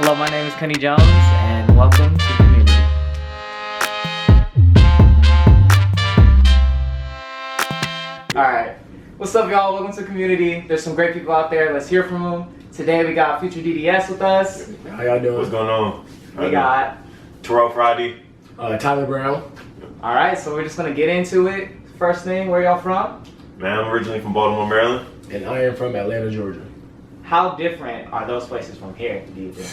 Hello, my name is Kenny Jones, and welcome to Community. Alright, what's up y'all? Welcome to Community. There's some great people out there. Let's hear from them. Today we got FutureDDS with us. How y'all doing? What's going on? We got Tyrell Fridie. Tyler Brown. Alright, so we're just gonna get into it. First thing, where y'all from? Man, I'm originally from Baltimore, Maryland. And I am from Atlanta, Georgia. How different are those places from here, do you think?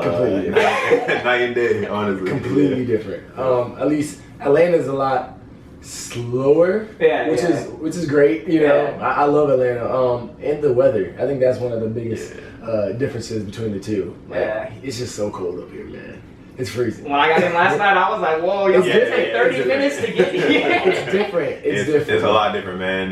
Completely night and day, honestly. Completely different. At least Atlanta's a lot slower, which is great. You know, I love Atlanta. And the weather, I think that's one of the biggest differences between the two. Like, it's just so cold up here, man. It's freezing. When I got in last night, I was like, "Whoa, it's take 30 minutes to get here." It's different. It's different. It's a lot different, man.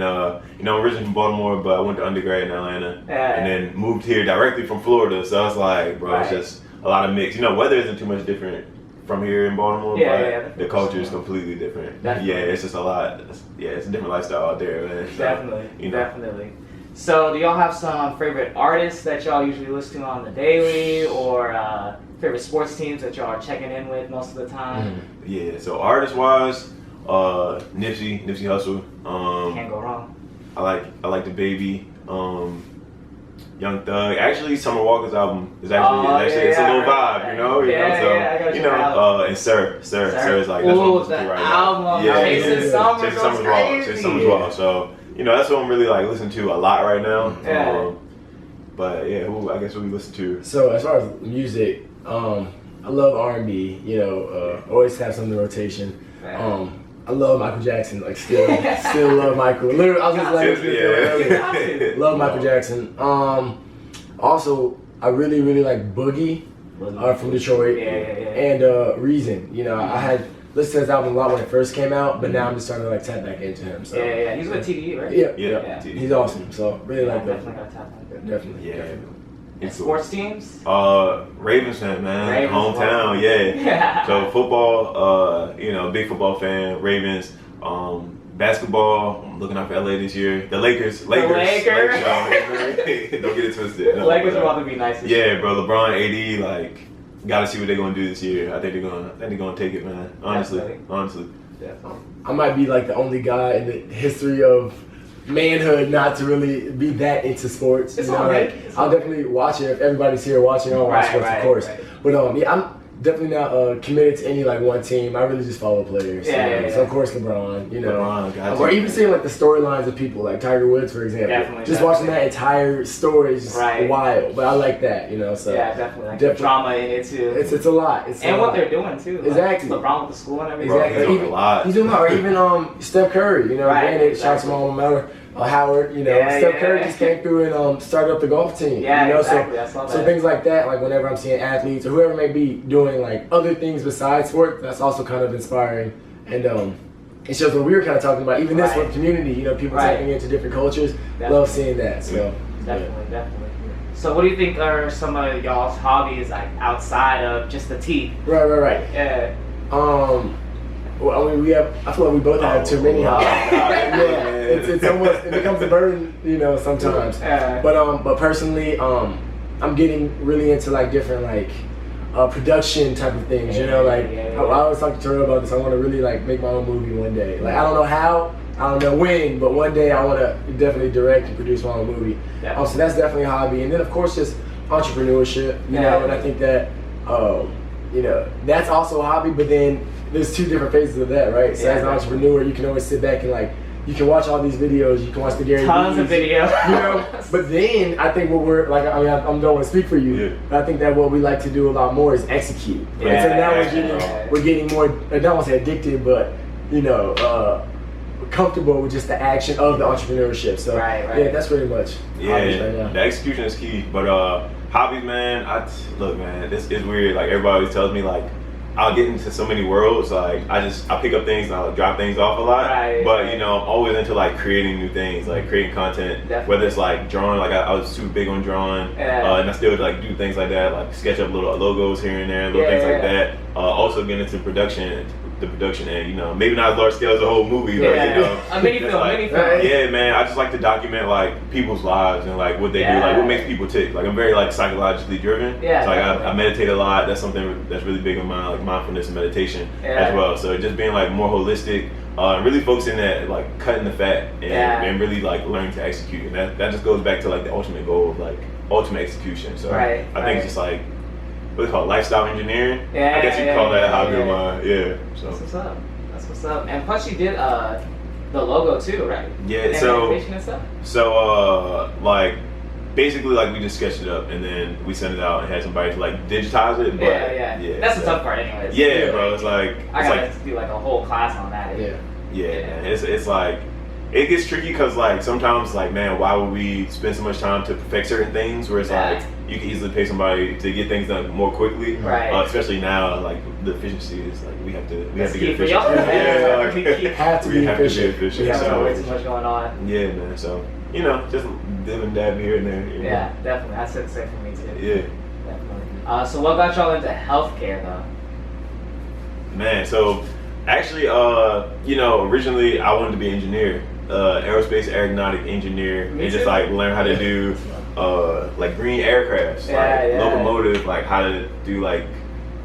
You know, I'm originally from Baltimore, but I went to undergrad in Atlanta, and then moved here directly from Florida. So it's like, bro, it's just a lot of mix. You know, weather isn't too much different from here in Baltimore, but the culture is completely different. Definitely. Yeah, it's just a lot. It's a different lifestyle out there, man. So, definitely, definitely. So, do y'all have some favorite artists that y'all usually listen to on the daily, or favorite sports teams that y'all are checking in with most of the time? Yeah, so artist-wise, Nipsey Hussle. Can't go wrong. I like the Baby. Young Thug. Actually, Summer Walker's album is actually it's a little vibe, you know. And Sir is like that's what I'm listening to right now. Chasing Summer's Raw. So that's what I'm really like listening to a lot right now. But yeah, I guess what we listen to. So as far as music, I love R&B. Always have some in the rotation. I love Michael Jackson. Like still love Michael. Literally, I was just like, love Michael Jackson. Also, I really like Boogie from Detroit and Reason. I had listened to his album a lot when it first came out, but now I'm just starting to like tap back into him. So he's with TDE, right? Yeah. He's awesome. So really like that. Definitely gotta tap into him. Definitely. And sports teams? Ravens fan, man. Hometown, So football, big football fan. Ravens. Basketball, I'm looking out for LA this year. The Lakers. Don't get it twisted. The Lakers are about to be nice this year. Yeah, bro. LeBron, AD, like, gotta see what they're gonna do this year. I think they're gonna take it, man. Honestly. Definitely. I might be like the only guy in the history of manhood not to really be that into sports. I'll definitely watch it if everybody's here watching. I'll watch sports, of course. But I'm definitely not committed to any like one team. I really just follow players. So of course LeBron. Or even seeing like the storylines of people like Tiger Woods, for example. Watching that entire story is just wild. But I like that. So definitely. Like the drama in it too. It's a lot. What they're doing too. Exactly. Like LeBron with the school and everything. Exactly. He's doing a lot. He's doing a lot. Or even Steph Curry. Shout to my alma mater. Howard, Steph Curry just came through and started up the golf team. So things like that, like whenever I'm seeing athletes or whoever may be doing like other things besides sport, that's also kind of inspiring. And it shows what we were kind of talking about, even this with community, people tapping into different cultures. Love seeing that. So definitely. So what do you think are some of y'all's hobbies like outside of just the tea? Right. Yeah. Well, I feel like we both have too many hobbies. It's almost, it becomes a burden, sometimes. But personally, I'm getting really into like different like production type of things. I always talk to Tyrell about this. I want to really like make my own movie one day. Like I don't know how, I don't know when, but one day I want to definitely direct and produce my own movie. So that's definitely a hobby. And then of course just entrepreneurship. And I think that that's also a hobby. But then there's two different phases of that, right? So as an entrepreneur, you can always sit back and like, you can watch all these videos, you can watch the Gary Tons of videos. But then I think what we're like, I don't want to speak for you, but I think that what we like to do a lot more is execute. And so now we're getting more, I don't want to say addicted, but comfortable with just the action of the entrepreneurship. So that's pretty much hobbies right now. The execution is key. But hobbies, man, look, man, this is weird. Like everybody always tells me, like I'll get into so many worlds. Like I pick up things and I'll drop things off a lot. But I'm always into like creating new things, like creating content. Whether it's like drawing, like I was super big on drawing, and I still like do things like that, like sketch up little logos here and there, little things like that. Also get into production the production end. You know, maybe not as large scale as a whole movie, but you know, a mini film, like, yeah, man. I just like to document like people's lives and like what they do, like what makes people tick. Like I'm very like psychologically driven. Yeah. So like I meditate a lot. That's something that's really big in mine, like mindfulness and meditation as well. So just being like more holistic, really focusing at like cutting the fat and really like learning to execute. And that just goes back to like the ultimate goal of like ultimate execution. So I think it's just like, what they call it, lifestyle engineering. I guess you could call that a hobby of mine. Yeah. So that's what's up. That's what's up. And plus you did the logo too, right? Yeah. And animation and stuff? So like basically like we just sketched it up and then we sent it out and had somebody to like digitize it. But yeah. That's the tough part, anyways. Yeah, bro. It's like I gotta do like a whole class on that. Yeah. Man. It's like it gets tricky because like sometimes like man, why would we spend so much time to perfect certain things? Where it's like you can easily pay somebody to get things done more quickly. Right. Especially now, like the efficiency is like we have to get efficient. Have to be efficient. We have way too much going on. Yeah, man. So you know, just dib and dab here and there. You know? Yeah, definitely. That's the same for me too. Yeah. Definitely. So what got y'all into healthcare though? Man, so actually, you know, originally I wanted to be an engineer, aerospace aeronautic engineer, and just like learn how to do like green aircrafts, locomotive, like how to do like,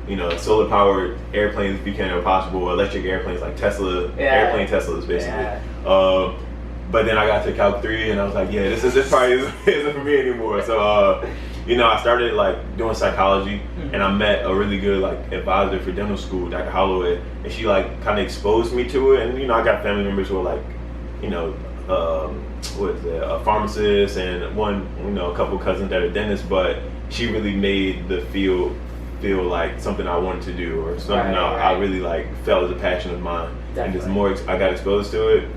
you know, solar powered airplanes became possible, electric airplanes like Tesla, airplane Teslas basically. But then I got to Calc 3 and I was like, yeah, this probably isn't for me anymore. So you know, I started like doing psychology, and I met a really good like advisor for dental school, Dr. Holloway, and she like kind of exposed me to it. And you know, I got family members who are like, you know, a pharmacist and one, you know, a couple cousins that are dentists, but she really made the field feel like something I wanted to do or something I really like felt as a passion of mine. And the more I got exposed to it,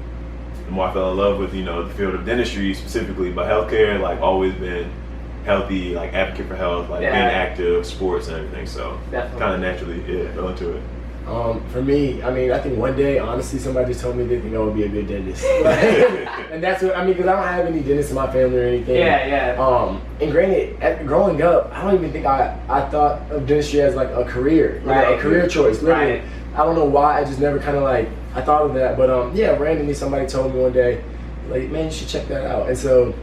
the more I fell in love with, you know, the field of dentistry specifically, but healthcare, like always been healthy, like advocate for health, like being active, sports and everything. So kind of naturally, fell into it. For me, I mean, I think one day, honestly, somebody just told me they think I would be a good dentist. And that's what, I mean, because I don't have any dentists in my family or anything. And granted, growing up, I don't even think I thought of dentistry as like a career, you know, a career choice. Literally, I don't know why, I just never kind of like, I thought of that. But randomly somebody told me one day, like, man, you should check that out. And so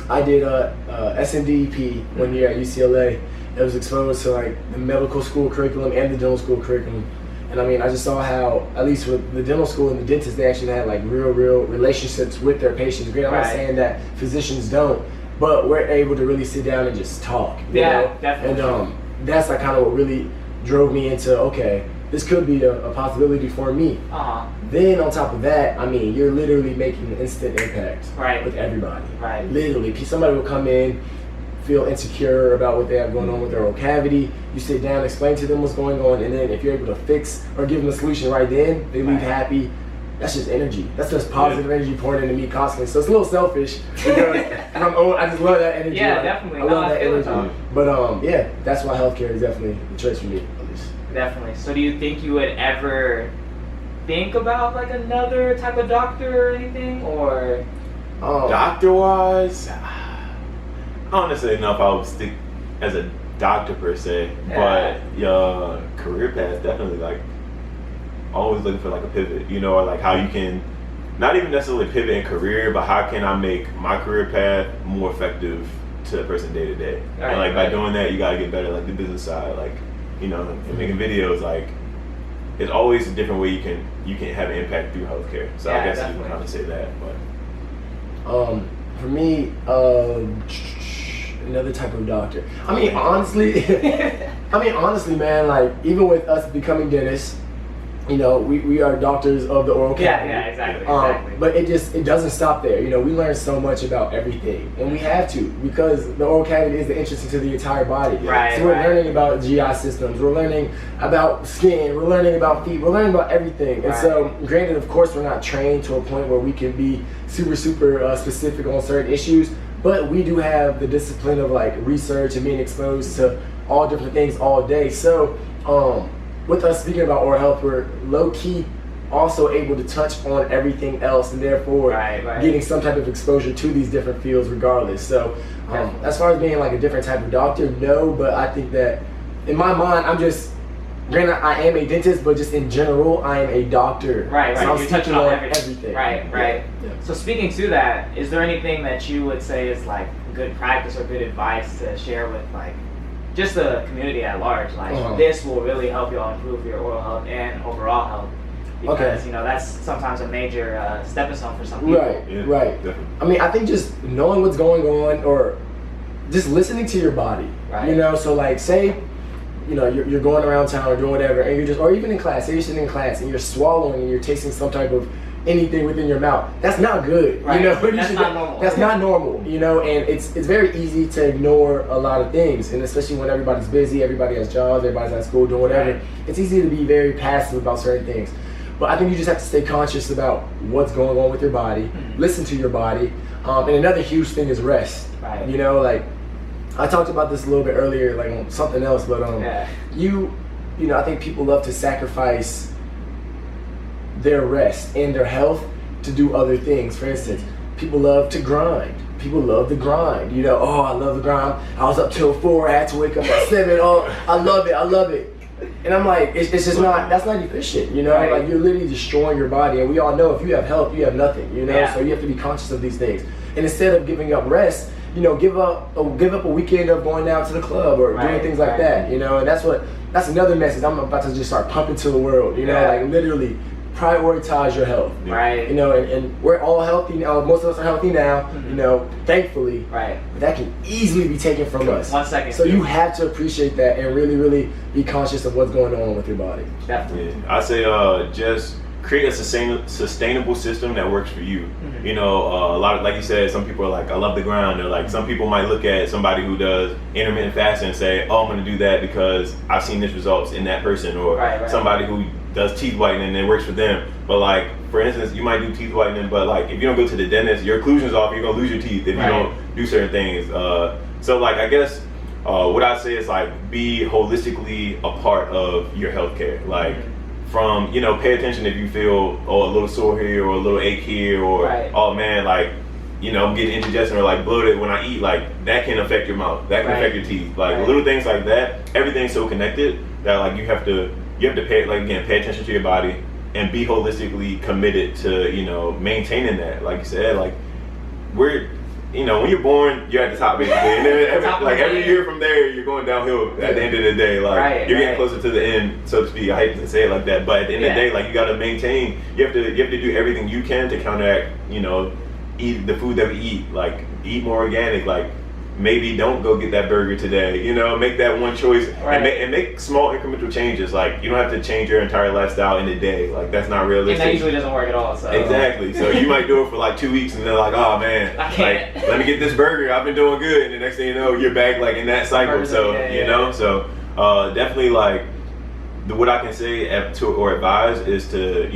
I did SNDP 1 year at UCLA. It was exposed to like the medical school curriculum and the dental school curriculum. And I mean, I just saw how, at least with the dental school and the dentists, they actually had like real relationships with their patients. Great, I'm not saying that physicians don't, but we're able to really sit down and just talk. You know? Definitely. And that's like kind of what really drove me into, okay, this could be a possibility for me. Then on top of that, I mean, you're literally making an instant impact with everybody. Literally, somebody will come in, feel insecure about what they have going on with their oral cavity. You sit down, explain to them what's going on, and then if you're able to fix or give them a solution right then, they leave happy. That's just energy. That's just positive energy pouring into me constantly. So it's a little selfish because I'm old. I just love that energy. Definitely. I love that energy. But that's why healthcare is definitely the choice for me, at least. Definitely. So do you think you would ever think about like another type of doctor or anything, or doctor-wise? I don't necessarily know if I would stick as a doctor per se, but your career path definitely like always looking for like a pivot, you know, or like how you can not even necessarily pivot in career, but how can I make my career path more effective to a person day to day? And like by doing that, you gotta get better, like the business side, like, you know, and making videos, like it's always a different way you can have an impact through healthcare. So I guess you can kind of say that, but for me, another type of doctor. I mean, honestly, man, like even with us becoming dentists, you know, we are doctors of the oral cavity. Exactly. But it doesn't stop there. You know, we learn so much about everything, and we have to, because the oral cavity is the entrance into the entire body. So we're learning about GI systems. We're learning about skin. We're learning about feet. We're learning about everything. And so, granted, of course, we're not trained to a point where we can be super specific on certain issues. But we do have the discipline of like research and being exposed to all different things all day. So with us speaking about oral health, we're low-key also able to touch on everything else, and therefore getting some type of exposure to these different fields regardless. So as far as being like a different type of doctor, no, but I think that in my mind, I'm just granted, I am a dentist, but just in general, I am a doctor. Right. So I'm You're touching on everything. Right. Yeah. So speaking to that, is there anything that you would say is like good practice or good advice to share with like just the community at large? Like this will really help you all improve your oral health and overall health. Because that's sometimes a major stepping stone for some people. Right. Definitely. I mean, I think just knowing what's going on, or just listening to your body. Right. So like, say, you're going around town or doing whatever, and you're just, or even in class, say you're sitting in class and you're swallowing and you're tasting some type of anything within your mouth. That's not good. Right. That's not normal. That's not normal. And it's very easy to ignore a lot of things, and especially when everybody's busy, everybody has jobs, everybody's at school doing whatever. Right. It's easy to be very passive about certain things. But I think you just have to stay conscious about what's going on with your body, listen to your body, and another huge thing is rest. Right. Like I talked about this a little bit earlier, like on something else, but I think people love to sacrifice their rest and their health to do other things. For instance, people love to grind. People love the grind. I love the grind. I was up till 4, I had to wake up at 7. Oh, I love it. And I'm like, it's just not, that's not efficient, Right. Like you're literally destroying your body, and we all know if you have health, you have nothing, So you have to be conscious of these things. And instead of giving up rest, give up a weekend of going down to the club or doing things like that, And that's another message I'm about to just start pumping to the world, like literally prioritize your health. Right. And we're all healthy now. Most of us are healthy now, thankfully. Right. But that can easily be taken from us. 1 second. So you have to appreciate that and really, really be conscious of what's going on with your body. Definitely. I say just create a sustainable system that works for you. A lot of, like you said, some people are like, I love the grind. Or like, some people might look at somebody who does intermittent fasting and say, oh, I'm going to do that because I've seen this results in that person. Or somebody who does teeth whitening and it works for them. But like, for instance, you might do teeth whitening, but like, if you don't go to the dentist, your occlusion's off, you're going to lose your teeth if you don't do certain things. So like, I guess what I say is like, be holistically a part of your healthcare. Like, from, pay attention if you feel, a little sore here or a little ache here, or, oh man, like, I'm getting indigestion or like bloated when I eat, like that can affect your mouth, that can affect your teeth. Like little things like that, everything's so connected that like you have to pay attention to your body and be holistically committed to, maintaining that. Like you said, like when you're born, you're at the top basically, and then every year from there, you're going downhill at the end of the day. Like you're getting closer to the end, so to speak. I hate to say it like that, but at the end of the day, like you got to maintain. You have to do everything you can to counteract. Eat the food that we eat. Like eat more organic. Like maybe don't go get that burger today. Make that one choice and make small incremental changes. Like you don't have to change your entire lifestyle in a day. Like that's not realistic. And that usually doesn't work at all. So. Exactly. So you might do it for like 2 weeks and then like, oh man, I can't. Like, let me get this burger. I've been doing good, and the next thing you know, you're back like in that cycle. So so definitely like what I can say or advise is to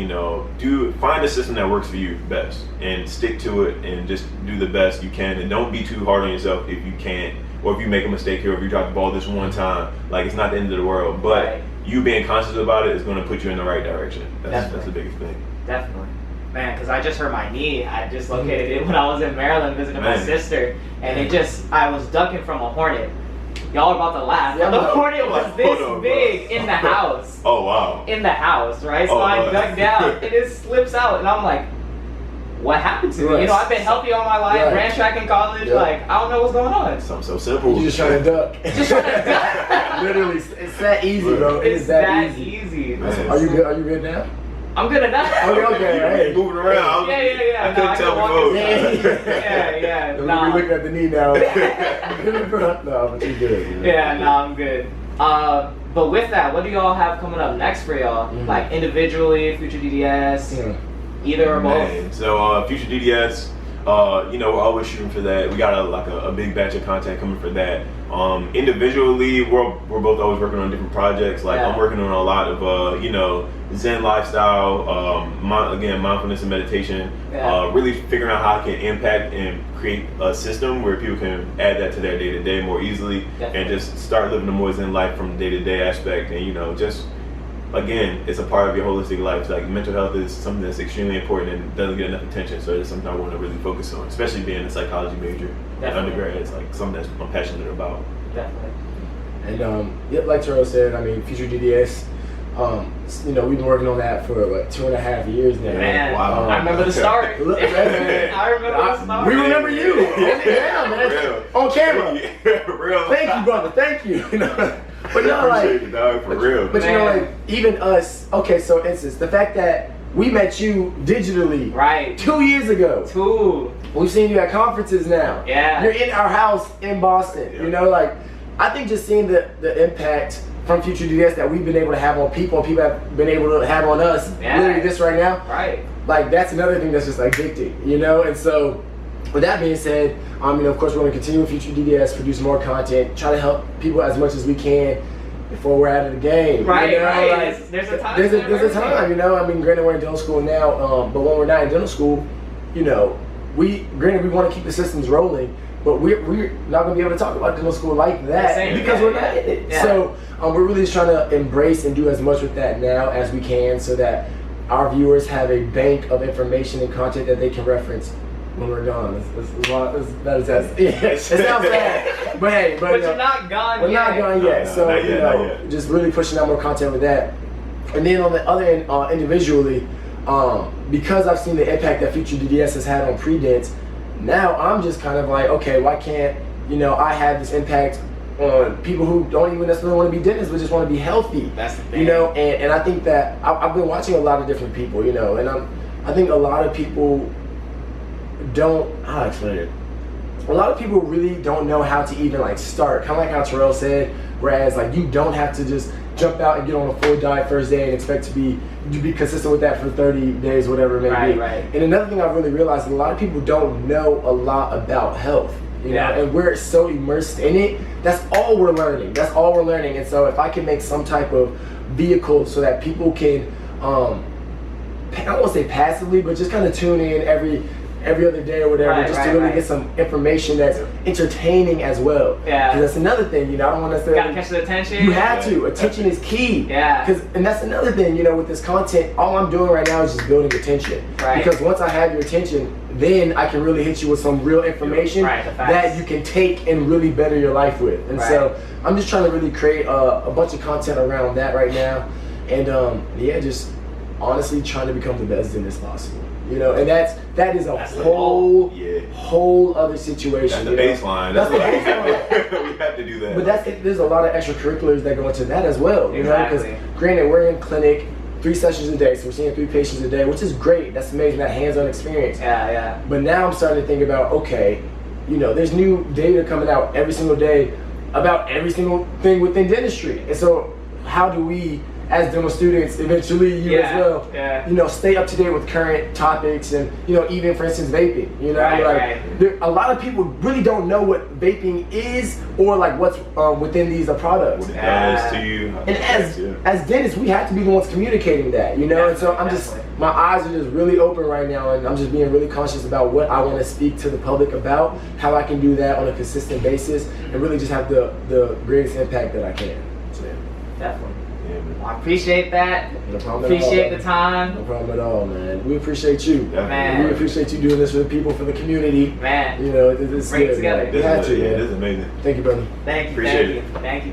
find a system that works for you best and stick to it and just do the best you can, and don't be too hard on yourself if you can't, or if you make a mistake here, or if you drop the ball this one time, like it's not the end of the world, but you being conscious about it is going to put you in the right direction. That's the biggest thing. Definitely. Man, because I just hurt my knee. I dislocated it when I was in Maryland visiting my sister, and I was ducking from a hornet. Y'all are about to laugh. The hornet was this big in the house. Oh, wow. In the house, right? So I dug down, and it slips out, and I'm like, what happened to me? I've been healthy all my life, ran track in college, like, I don't know what's going on. Something so simple. You just trying to duck. Literally, it's that easy, bro. It's that easy. Are you good now? I'm good at that. Okay, right. Moving around. Yeah. I couldn't tell before. Yeah. We'll be looking at the knee now. No, but you're good. I'm good. But with that, what do y'all have coming up next for y'all? Like individually, FutureDDS, either or both? So FutureDDS, we're always shooting for that. We got a big batch of content coming for that. Individually, we're both always working on different projects. Like I'm working on a lot of Zen lifestyle, mindfulness and meditation. Really figuring out how I can impact and create a system where people can add that to their day-to-day more easily. Definitely. And just start living a more Zen life from the day-to-day aspect. And just again, it's a part of your holistic life. Like mental health is something that's extremely important and doesn't get enough attention. So it's something I want to really focus on, especially being a psychology major. Undergrad, it's like something that I'm passionate about. Definitely. And like Tyrell said, I mean, FutureDDS, you know, we've been working on that for what, 2.5 years now. Man, wow. I remember the start. I remember the start. We remember you. Yeah, man. Real. On camera. Real. Thank you, brother. Thank you. You know, but no, appreciate you, dog, for real. But you know, like even us. Okay, so instance, the fact that we met you digitally, right, 2 years ago. We've seen you at conferences now. Yeah. You're in our house in Boston. Yeah. You know, like I think just seeing the impact from FutureDDS that we've been able to have on people and people have been able to have on us, literally this right now. Right. Like that's another thing that's just addicting, you know? And so with that being said, you know, of course we're gonna continue with FutureDDS, produce more content, try to help people as much as we can before we're out of the game. Right, you know? right. Like, there's a time. There's a time, you know? I mean, granted we're in dental school now, but when we're not in dental school, you know, granted we wanna keep the systems rolling, but we're not going to be able to talk about dental school like that because we're not in it. Yeah. So we're really just trying to embrace and do as much with that now as we can so that our viewers have a bank of information and content that they can reference when we're gone. It sounds bad, but hey, but you're not gone we're yet. Not gone yet. No, so not yet, you know, just really pushing out more content with that. And then on the other end, individually, because I've seen the impact that FutureDDS has had on pre-dents, now I'm just kind of like, okay, why can't, you know, I have this impact on people who don't even necessarily want to be dentists but just want to be healthy. That's the thing. You know, and I think that I've been watching a lot of different people, you know, and I think a lot of people don't, how do I explain it? A lot of people really don't know how to even like start, kind of like how Tyrell said, whereas like you don't have to just jump out and get on a full diet first day and expect to be consistent with that for 30 days, whatever it may be. Right. And another thing I've really realized is a lot of people don't know a lot about health. You know, and we're so immersed in it. That's all we're learning. And so if I can make some type of vehicle so that people can, I don't want to say passively, but just kind of tune in every other day or whatever, just to really get some information that's entertaining as well. Yeah. Because that's another thing, you know, I don't want to necessarily... Gotta catch the attention. You have to. Attention is key. Yeah. And that's another thing, you know, with this content, all I'm doing right now is just building attention. Right. Because once I have your attention, then I can really hit you with some real information that you can take and really better your life with. And so I'm just trying to really create a bunch of content around that right now. And just honestly trying to become the best dentist possible. You know, and that is a whole other situation. That's the baseline. That's the baseline. We have to do that. But there's a lot of extracurriculars that go into that as well. You know, because granted, we're in clinic 3 sessions a day, so we're seeing 3 patients a day, which is great. That's amazing, that hands-on experience. Yeah. But now I'm starting to think about, okay, you know, there's new data coming out every single day about every single thing within dentistry, and so how do we, as dental students, eventually you as well, you know, stay up to date with current topics and, you know, even for instance vaping, you know, a lot of people really don't know what vaping is or like what's within these products. What it does to you. And as dentists, we have to be the ones communicating that, you know, and so I'm just, my eyes are just really open right now, and I'm just being really conscious about what I want to speak to the public about, how I can do that on a consistent basis, and really just have the greatest impact that I can. So, definitely. Well, I appreciate that. No problem appreciate the time. No problem at all, man. We appreciate you. Man. We appreciate you doing this for the people, for the community. Man. You know, it's bring it good, together. Man. This is amazing. Thank you, brother. Thank you. Appreciate it. Thank you.